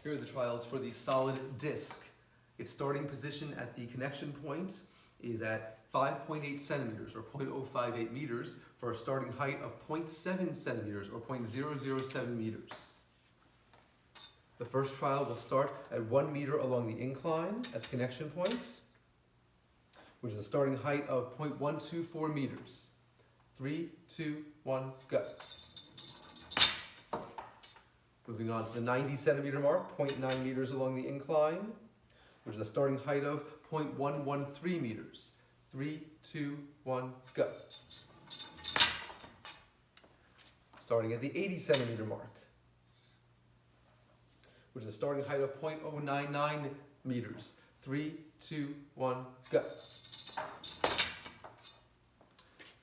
Here are the trials for the solid disc. Its starting position at the connection point is at 5.8 centimeters or 0.058 meters for a starting height of 0.7 centimeters or 0.007 meters. The first trial will start at 1 meter along the incline at the connection point, which is a starting height of 0.124 meters. 3, 2, 1, go. Moving on to the 90 centimeter mark, 0.9 meters along the incline, which is a starting height of 0.113 meters. 3, 2, 1, go. Starting at the 80 centimeter mark, which is a starting height of 0.099 meters. 3, 2, 1, go.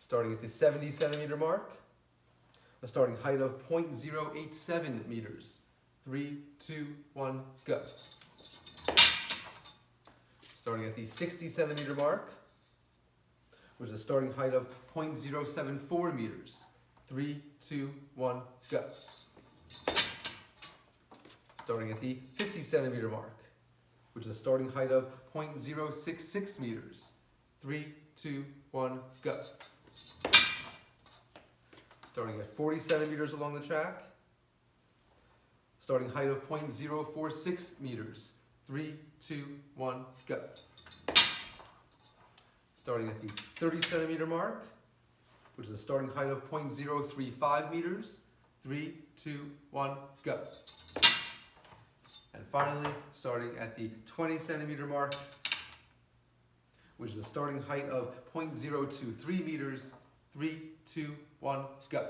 Starting at the 70 centimeter mark, a starting height of 0.087 meters. 3, 2, 1, go. Starting at the 60 centimeter mark, which is a starting height of 0.074 meters. 3, 2, 1, go. Starting at the 50 centimeter mark, which is a starting height of 0.066 meters. 3, 2, 1, go. Starting at 40 centimeters along the track, starting height of 0.046 meters. 3, 2, 1, go. Starting at the 30 centimeter mark, which is a starting height of 0.035 meters. 3, 2, 1, go. And finally, starting at the 20 centimeter mark, which is a starting height of 0.023 meters. 3, 2, 1, go.